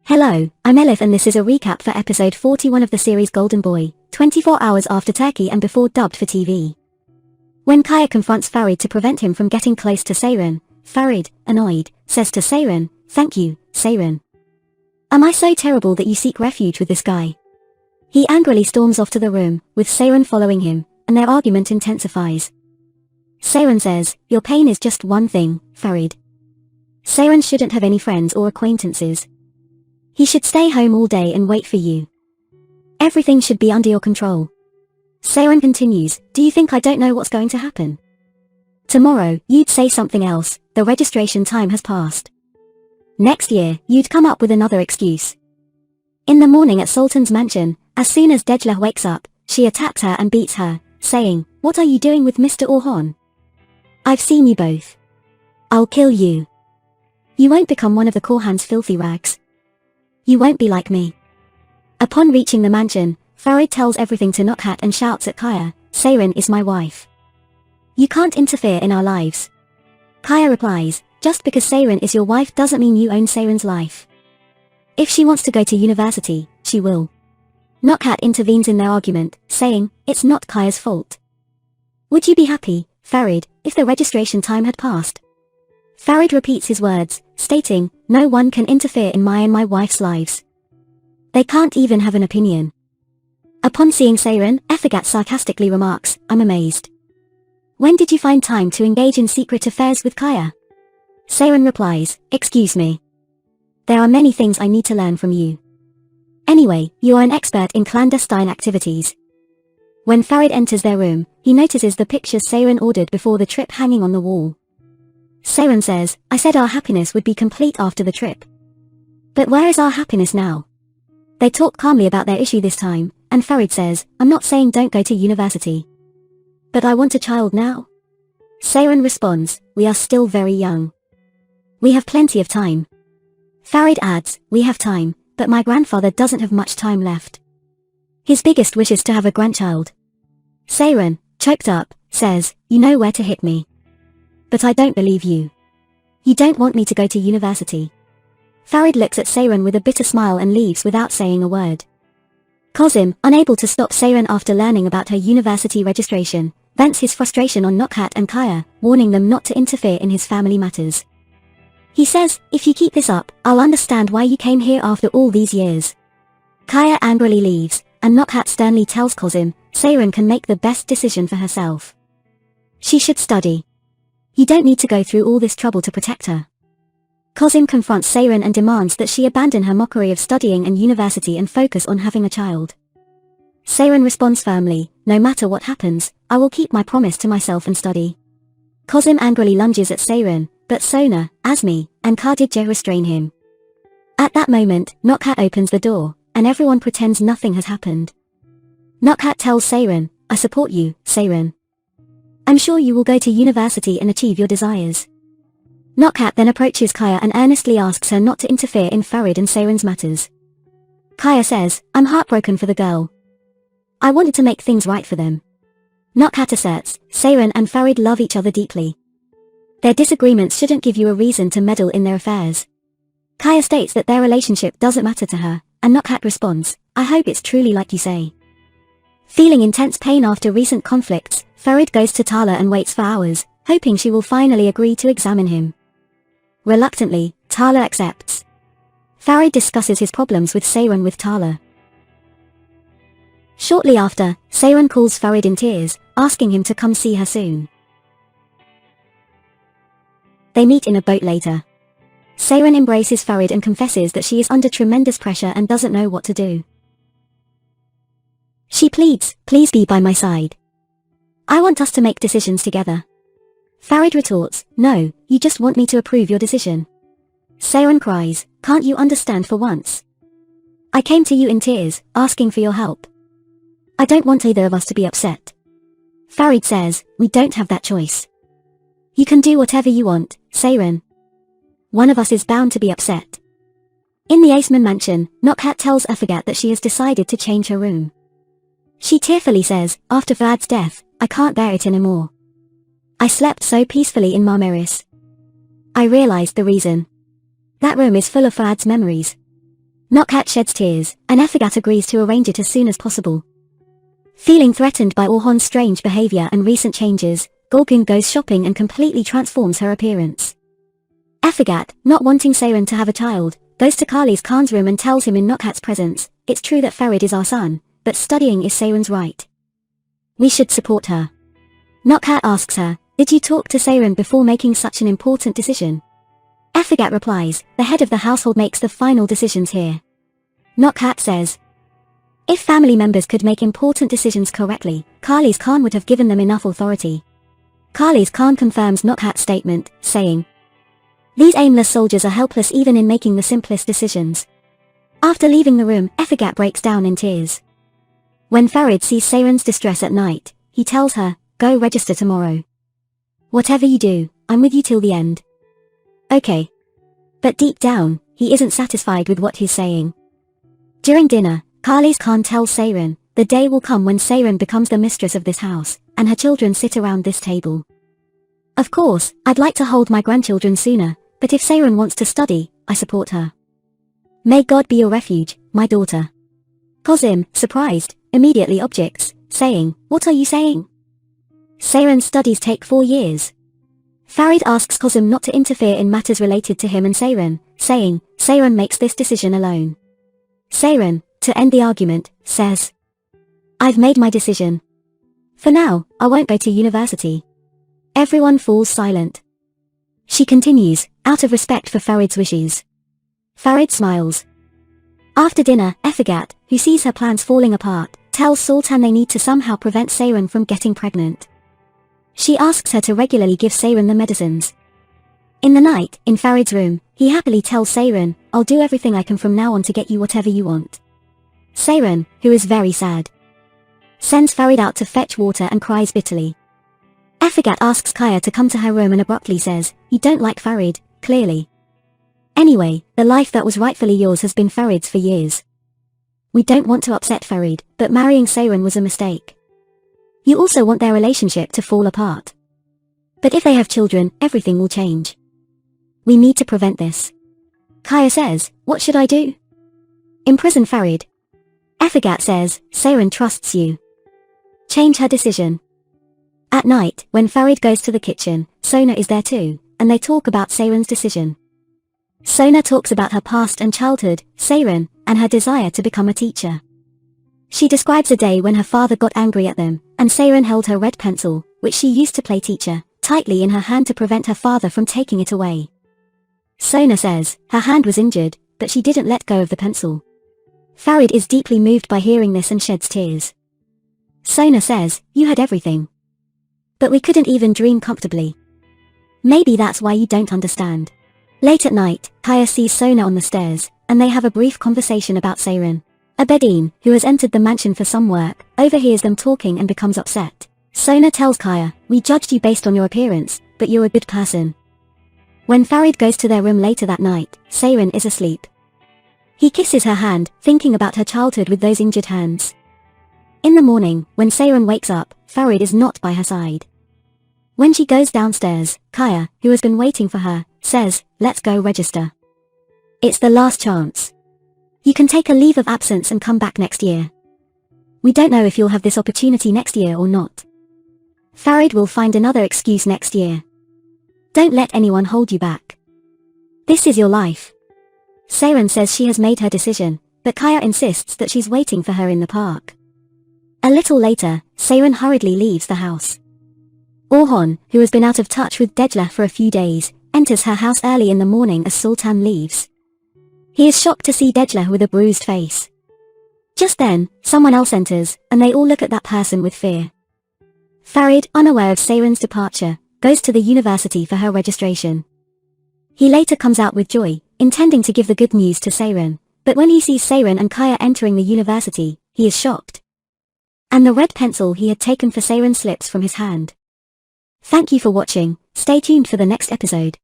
Hello, I'm Elif and this is a recap for episode 41 of the series Golden Boy, 24 hours after Turkey and before dubbed for TV. When Kaya confronts Farid to prevent him from getting close to Siran, Farid, annoyed, says to Siran, "Thank you, Siran. Am I so terrible that you seek refuge with this guy?" He angrily storms off to the room, with Siran following him, and their argument intensifies. Siran says, "Your pain is just one thing, Farid. Siran shouldn't have any friends or acquaintances. He should stay home all day and wait for you. Everything should be under your control." Siran continues, "Do you think I don't know what's going to happen? Tomorrow, you'd say something else, the registration time has passed. Next year, you'd come up with another excuse. In the morning at Sultan's mansion, as soon as Dejla wakes up, she attacks her and beats her, saying, 'What are you doing with Mr. Orhan? I've seen you both. I'll kill you. You won't become one of the Korhan's filthy rags. You won't be like me.'" Upon reaching the mansion, Farid tells everything to Nokhat and shouts at Kaya, "Siran is my wife. You can't interfere in our lives." Kaya replies, "Just because Siran is your wife doesn't mean you own Siran's life. If she wants to go to university, she will." Nokhat intervenes in their argument, saying, "It's not Kaya's fault. Would you be happy, Farid, if the registration time had passed?" Farid repeats his words, stating, "No one can interfere in my and my wife's lives. They can't even have an opinion." Upon seeing Siran, Efegat sarcastically remarks, "I'm amazed. When did you find time to engage in secret affairs with Kaya?" Siran replies, "Excuse me. There are many things I need to learn from you. Anyway, you are an expert in clandestine activities." When Farid enters their room, he notices the pictures Siran ordered before the trip hanging on the wall. Siran says, "I said our happiness would be complete after the trip. But where is our happiness now?" They talk calmly about their issue this time, and Farid says, "I'm not saying don't go to university. But I want a child now." Siran responds, "We are still very young. We have plenty of time." Farid adds, "We have time, but my grandfather doesn't have much time left. His biggest wish is to have a grandchild." Siran, choked up, says, "You know where to hit me. But I don't believe you. You don't want me to go to university." Farid looks at Siran with a bitter smile and leaves without saying a word. Kozim, unable to stop Siran after learning about her university registration, vents his frustration on Nokhat and Kaya, warning them not to interfere in his family matters. He says, "If you keep this up, I'll understand why you came here after all these years." Kaya angrily leaves, and Nokhat sternly tells Kozim, Siran can make the best decision for herself. She should study. You don't need to go through all this trouble to protect her. Kozim confronts Siran and demands that she abandon her mockery of studying and university and focus on having a child. Siran responds firmly, "No matter what happens, I will keep my promise to myself and study." Kozim angrily lunges at Siran, but Sona, Azmi, and Khadija restrain him. At that moment, Nokhat opens the door, and everyone pretends nothing has happened. Nokhat tells Siran, "I support you, Siran. I'm sure you will go to university and achieve your desires." Nokhat then approaches Kaya and earnestly asks her not to interfere in Farid and Siran's matters. Kaya says, "I'm heartbroken for the girl. I wanted to make things right for them." Nokhat asserts, Siran and Farid love each other deeply. Their disagreements shouldn't give you a reason to meddle in their affairs. Kaya states that their relationship doesn't matter to her, and Nokhat responds, "I hope it's truly like you say." Feeling intense pain after recent conflicts, Farid goes to Tala and waits for hours, hoping she will finally agree to examine him. Reluctantly, Tala accepts. Farid discusses his problems with Siran with Tala. Shortly after, Siran calls Farid in tears, asking him to come see her soon. They meet in a boat later. Siran embraces Farid and confesses that she is under tremendous pressure and doesn't know what to do. She pleads, "Please be by my side. I want us to make decisions together." Farid retorts, "No, you just want me to approve your decision." Siran cries, "Can't you understand for once? I came to you in tears, asking for your help. I don't want either of us to be upset." Farid says, "We don't have that choice. You can do whatever you want, Siran. One of us is bound to be upset." In the Aceman mansion, Nokhat tells Efegat that she has decided to change her room. She tearfully says, "After Fuad's death, I can't bear it anymore. I slept so peacefully in Marmaris. I realized the reason. That room is full of Fuad's memories. Nokhat sheds tears, and Efegat agrees to arrange it as soon as possible. Feeling threatened by Orhon's strange behavior and recent changes, Golgun goes shopping and completely transforms her appearance. Efegat, not wanting Siran to have a child, goes to Kali Khan's room and tells him in Nokhat's presence, "It's true that Farid is our son, but studying is Siran's right. We should support her." Nokhat asks her, "Did you talk to Siran before making such an important decision?" Efegat replies, "The head of the household makes the final decisions here." Nokhat says, "If family members could make important decisions correctly, Kali Khan would have given them enough authority." Kali Khan confirms Nokhat's statement, saying, "These aimless soldiers are helpless even in making the simplest decisions." After leaving the room, Efegat breaks down in tears. When Farid sees Siran's distress at night, he tells her, "Go register tomorrow. Whatever you do, I'm with you till the end." Okay. But deep down, he isn't satisfied with what he's saying. During dinner, Kali Khan tells Siran, "The day will come when Siran becomes the mistress of this house, and her children sit around this table. Of course, I'd like to hold my grandchildren sooner, but if Siran wants to study, I support her. May God be your refuge, my daughter." Kozim, surprised, immediately objects, saying, "What are you saying? Siran's studies take 4 years." Farid asks Kozim not to interfere in matters related to him and Siran, saying, "Siran makes this decision alone." Siran, to end the argument, says, "I've made my decision. For now, I won't go to university." Everyone falls silent. She continues, out of respect for Farid's wishes. Farid smiles. After dinner, Efegat, who sees her plans falling apart, tells Sultan they need to somehow prevent Siran from getting pregnant. She asks her to regularly give Siran the medicines. In the night, in Farid's room, he happily tells Siran, "I'll do everything I can from now on to get you whatever you want." Siran, who is very sad, sends Farid out to fetch water and cries bitterly. Efegat asks Kaya to come to her room and abruptly says, "You don't like Farid, clearly. Anyway, the life that was rightfully yours has been Farid's for years. We don't want to upset Farid, but marrying Siran was a mistake. You also want their relationship to fall apart. But if they have children, everything will change. We need to prevent this." Kaya says, "What should I do?" "Imprison Farid." Efegat says, "Siran trusts you. Change her decision." At night, when Farid goes to the kitchen, Sona is there too, and they talk about Siran's decision. Sona talks about her past and childhood, Siran, and her desire to become a teacher. She describes a day when her father got angry at them, and Siran held her red pencil, which she used to play teacher, tightly in her hand to prevent her father from taking it away. Sona says, her hand was injured, but she didn't let go of the pencil. Farid is deeply moved by hearing this and sheds tears. Sona says, "You had everything. But we couldn't even dream comfortably. Maybe that's why you don't understand." Late at night, Kaya sees Sona on the stairs, and they have a brief conversation about Siran. A Bedouin, who has entered the mansion for some work, overhears them talking and becomes upset. Sona tells Kaya, "We judged you based on your appearance, but you're a good person." When Farid goes to their room later that night, Siran is asleep. He kisses her hand, thinking about her childhood with those injured hands. In the morning, when Siran wakes up, Farid is not by her side. When she goes downstairs, Kaya, who has been waiting for her, says, "Let's go register. It's the last chance. You can take a leave of absence and come back next year. We don't know if you'll have this opportunity next year or not. Farid will find another excuse next year. Don't let anyone hold you back. This is your life." Siran says she has made her decision, but Kaya insists that she's waiting for her in the park. A little later, Siran hurriedly leaves the house. Orhon, who has been out of touch with Dejla for a few days, enters her house early in the morning as Sultan leaves. He is shocked to see Dejla with a bruised face. Just then, someone else enters, and they all look at that person with fear. Farid, unaware of Siran's departure, goes to the university for her registration. He later comes out with joy, intending to give the good news to Siran, but when he sees Siran and Kaya entering the university, he is shocked. And the red pencil he had taken for Siran slips from his hand. Thank you for watching, stay tuned for the next episode.